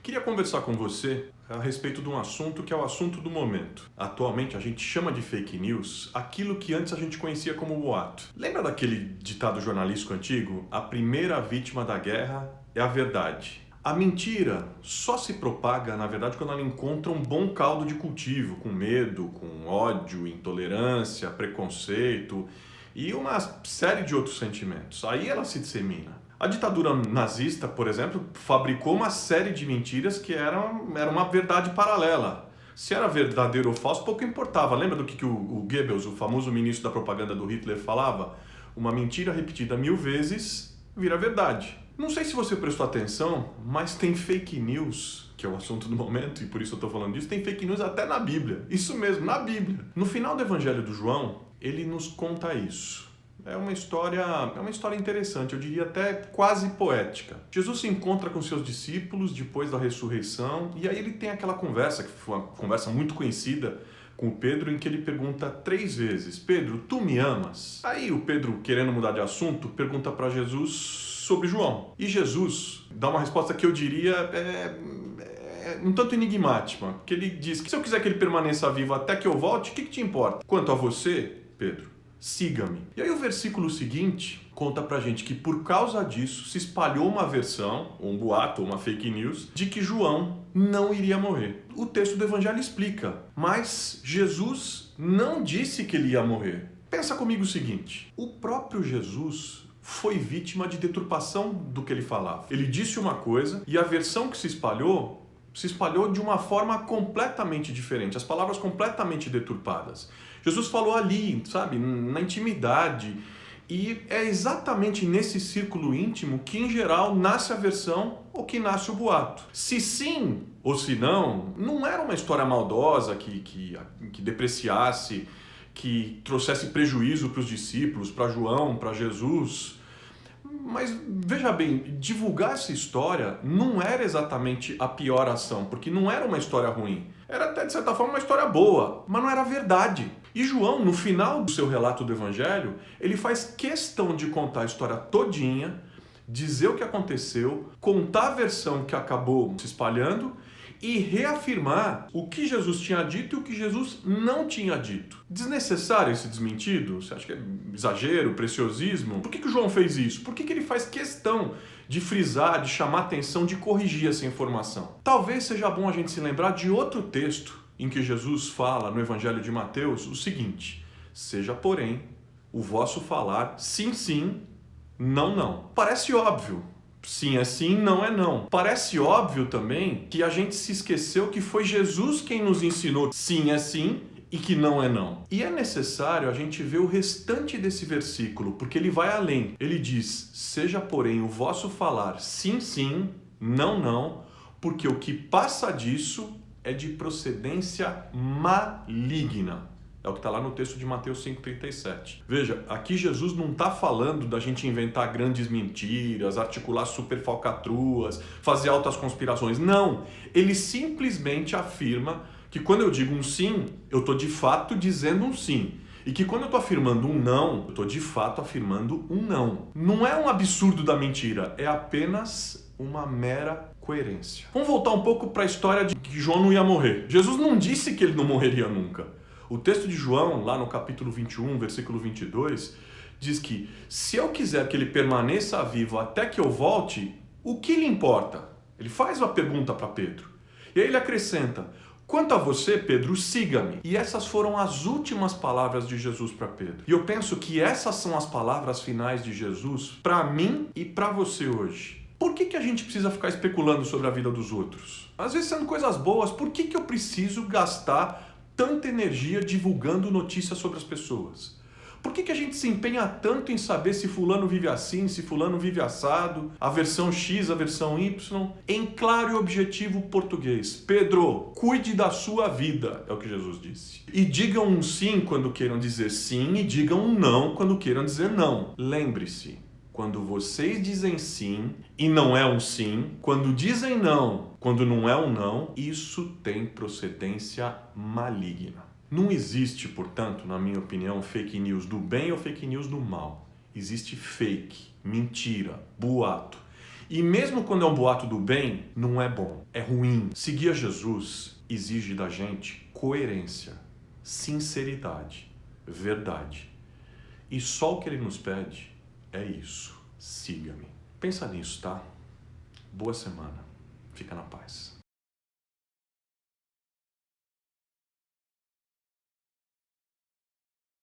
Queria conversar com você a respeito de um assunto que é o assunto do momento. Atualmente a gente chama de fake news aquilo que antes a gente conhecia como boato. Lembra daquele ditado jornalístico antigo? A primeira vítima da guerra é a verdade. A mentira só se propaga, na verdade, quando ela encontra um bom caldo de cultivo, com medo, com ódio, intolerância, preconceito e uma série de outros sentimentos. Aí ela se dissemina. A ditadura nazista, por exemplo, fabricou uma série de mentiras que era uma verdade paralela. Se era verdadeiro ou falso, pouco importava. Lembra do que o Goebbels, o famoso ministro da propaganda do Hitler, falava? Uma mentira repetida 1000 vezes vira verdade. Não sei se você prestou atenção, mas tem fake news, que é o assunto do momento, e por isso eu estou falando disso, tem fake news até na Bíblia. Isso mesmo, na Bíblia. No final do Evangelho do João, ele nos conta isso. É uma história interessante, eu diria até quase poética. Jesus se encontra com seus discípulos depois da ressurreição, e aí ele tem aquela conversa, que foi uma conversa muito conhecida, com o Pedro, em que ele pergunta 3 vezes: Pedro, tu me amas? Aí o Pedro, querendo mudar de assunto, pergunta para Jesus sobre João. E Jesus dá uma resposta que eu diria um tanto enigmática, porque ele diz que se eu quiser que ele permaneça vivo até que eu volte, o que te importa? Quanto a você, Pedro, siga-me. E aí o versículo seguinte conta pra gente que por causa disso se espalhou uma versão, um boato, uma fake news, de que João não iria morrer. O texto do Evangelho explica, mas Jesus não disse que ele ia morrer. Pensa comigo o seguinte, o próprio Jesus foi vítima de deturpação do que ele falava. Ele disse uma coisa e a versão que se espalhou de uma forma completamente diferente, as palavras completamente deturpadas. Jesus falou ali, sabe, na intimidade, e é exatamente nesse círculo íntimo que, em geral, nasce a versão ou que nasce o boato. Se sim ou se não, não era uma história maldosa que depreciasse, que trouxesse prejuízo para os discípulos, para João, para Jesus. Mas veja bem, divulgar essa história não era exatamente a pior ação, porque não era uma história ruim. Era até, de certa forma, uma história boa, mas não era verdade. E João, no final do seu relato do Evangelho, ele faz questão de contar a história todinha, dizer o que aconteceu, contar a versão que acabou se espalhando e reafirmar o que Jesus tinha dito e o que Jesus não tinha dito. Desnecessário esse desmentido? Você acha que é exagero, preciosismo? Por que o João fez isso? Por que ele faz questão de frisar, de chamar atenção, de corrigir essa informação? Talvez seja bom a gente se lembrar de outro texto em que Jesus fala no Evangelho de Mateus o seguinte: seja, porém, o vosso falar sim, sim, não, não. Parece óbvio. Sim é sim, não é não. Parece óbvio também que a gente se esqueceu que foi Jesus quem nos ensinou sim é sim e que não é não. E é necessário a gente ver o restante desse versículo, porque ele vai além. Ele diz: seja, porém, o vosso falar sim, sim, não, não, porque o que passa disso é de procedência maligna. É o que está lá no texto de Mateus 5,37. Veja, aqui Jesus não está falando da gente inventar grandes mentiras, articular super falcatruas, fazer altas conspirações. Não, ele simplesmente afirma que quando eu digo um sim, eu estou de fato dizendo um sim. E que quando eu estou afirmando um não, eu estou de fato afirmando um não. Não é um absurdo da mentira, é apenas uma mera coerência. Vamos voltar um pouco para a história de que João não ia morrer. Jesus não disse que ele não morreria nunca. O texto de João, lá no capítulo 21, versículo 22, diz que se eu quiser que ele permaneça vivo até que eu volte, o que lhe importa? Ele faz uma pergunta para Pedro. E aí ele acrescenta: quanto a você, Pedro, siga-me. E essas foram as últimas palavras de Jesus para Pedro. E eu penso que essas são as palavras finais de Jesus para mim e para você hoje. Por que a gente precisa ficar especulando sobre a vida dos outros? Às vezes sendo coisas boas, por que eu preciso gastar tanta energia divulgando notícias sobre as pessoas? Por que a gente se empenha tanto em saber se fulano vive assim, se fulano vive assado, a versão X, a versão Y? Em claro e objetivo português: Pedro, cuide da sua vida, é o que Jesus disse. E digam um sim quando queiram dizer sim, e digam um não quando queiram dizer não. Lembre-se, quando vocês dizem sim e não é um sim, quando dizem não, quando não é um não, isso tem procedência maligna. Não existe, portanto, na minha opinião, fake news do bem ou fake news do mal. Existe fake, mentira, boato. E mesmo quando é um boato do bem, não é bom, é ruim. Seguir a Jesus exige da gente coerência, sinceridade, verdade. E só o que ele nos pede é isso: siga-me. Pensa nisso, tá? Boa semana. Fica na paz.